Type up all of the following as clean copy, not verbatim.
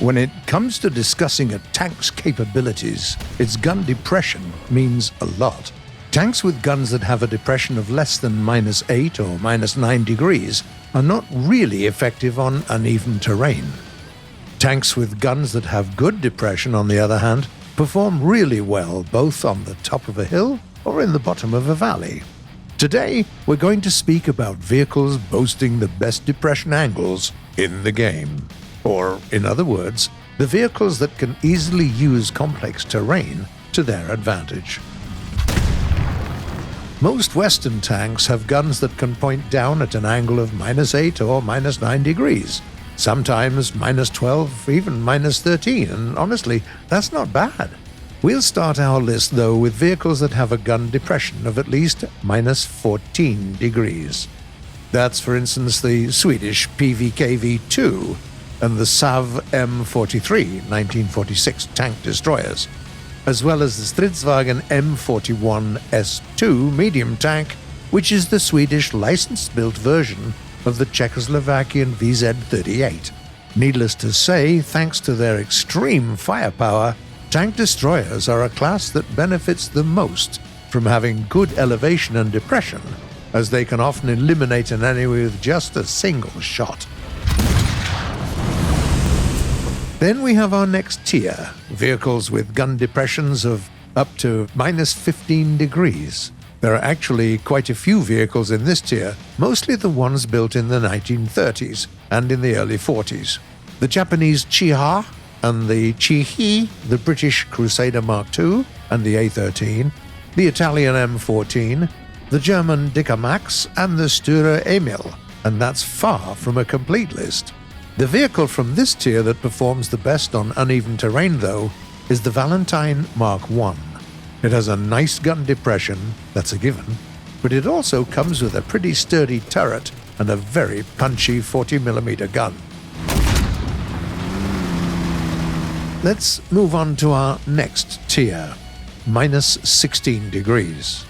When it comes to discussing a tank's capabilities, its gun depression means a lot. Tanks with guns that have a depression of less than -8 or -9 degrees are not really effective on uneven terrain. Tanks with guns that have good depression, on the other hand, perform really well both on the top of a hill or in the bottom of a valley. Today, we're going to speak about vehicles boasting the best depression angles in the game. Or, in other words, the vehicles that can easily use complex terrain to their advantage. Most Western tanks have guns that can point down at an angle of -8 or -9 degrees, sometimes -12, even -13, and honestly, that's not bad. We'll start our list though with vehicles that have a gun depression of at least -14 degrees. That's for instance the Swedish PVKV-2 and the Sav M43 1946 tank destroyers, as well as the Stridsvagn M41 S2 medium tank, which is the Swedish licensed-built version of the Czechoslovakian VZ-38. Needless to say, thanks to their extreme firepower, tank destroyers are a class that benefits the most from having good elevation and depression, as they can often eliminate an enemy with just a single shot. Then we have our next tier, vehicles with gun depressions of up to -15 degrees. There are actually quite a few vehicles in this tier, mostly the ones built in the 1930s and in the early 40s. The Japanese Chiha and the Chihi, the British Crusader Mark II and the A13, the Italian M14, the German Dickermax and the Sturer Emil, and that's far from a complete list. The vehicle from this tier that performs the best on uneven terrain, though, is the Valentine Mark I. It has a nice gun depression, that's a given, but it also comes with a pretty sturdy turret and a very punchy 40mm gun. Let's move on to our next tier, -16 degrees.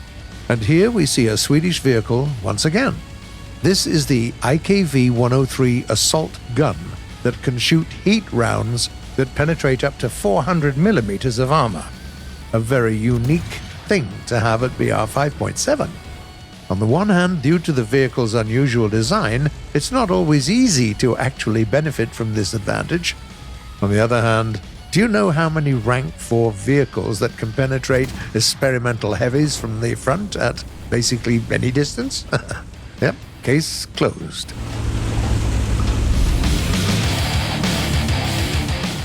And here we see a Swedish vehicle once again. This is the IKV-103 assault gun that can shoot heat rounds that penetrate up to 400mm of armor. A very unique thing to have at BR 5.7. On the one hand, due to the vehicle's unusual design, it's not always easy to actually benefit from this advantage. On the other hand, do you know how many rank 4 vehicles that can penetrate experimental heavies from the front at basically any distance? Yep. Case closed.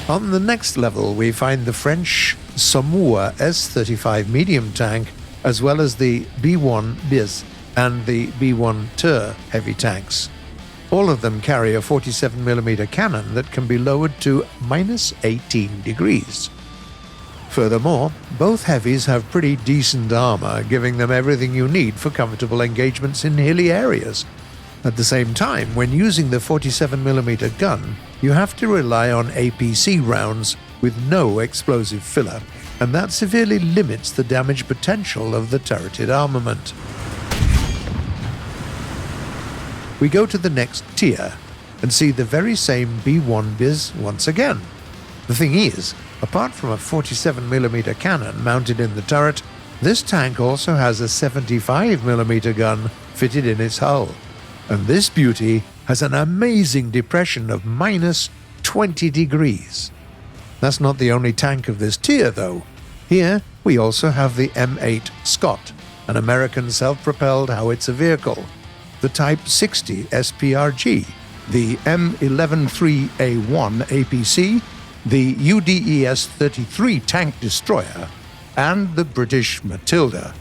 On the next level, we find the French Samoa S35 medium tank, as well as the B1 Bis and the B1 Tur heavy tanks. All of them carry a 47mm cannon that can be lowered to -18 degrees. Furthermore, both heavies have pretty decent armor, giving them everything you need for comfortable engagements in hilly areas. At the same time, when using the 47mm gun, you have to rely on APC rounds with no explosive filler, and that severely limits the damage potential of the turreted armament. We go to the next tier and see the very same B1 Bis once again. The thing is, apart from a 47mm cannon mounted in the turret, this tank also has a 75mm gun fitted in its hull, and this beauty has an amazing depression of -20 degrees. That's not the only tank of this tier, though. Here, we also have the M8 Scott, an American self-propelled howitzer vehicle, the Type 60 SPRG, the M113A1 APC, the UDES-33 tank destroyer, and the British Matilda.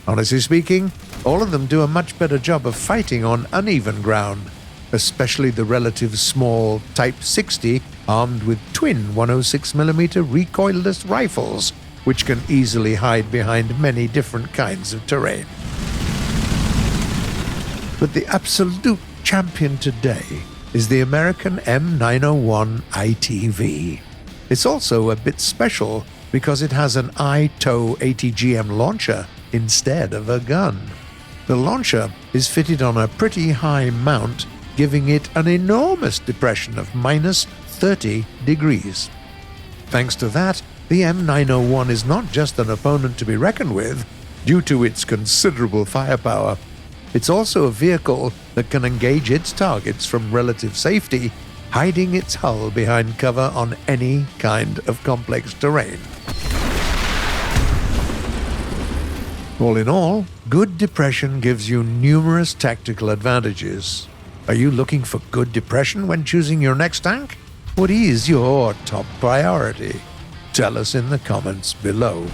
Honestly speaking, all of them do a much better job of fighting on uneven ground, especially the relative small Type 60 armed with twin 106mm recoilless rifles, which can easily hide behind many different kinds of terrain. But the absolute champion today is the American M901 ITV. It's also a bit special because it has an ITOW ATGM launcher instead of a gun. The launcher is fitted on a pretty high mount, giving it an enormous depression of 30 degrees. Thanks to that, the M901 is not just an opponent to be reckoned with due to its considerable firepower. It's also a vehicle that can engage its targets from relative safety, hiding its hull behind cover on any kind of complex terrain. All in all, good depression gives you numerous tactical advantages. Are you looking for good depression when choosing your next tank? What is your top priority? Tell us in the comments below.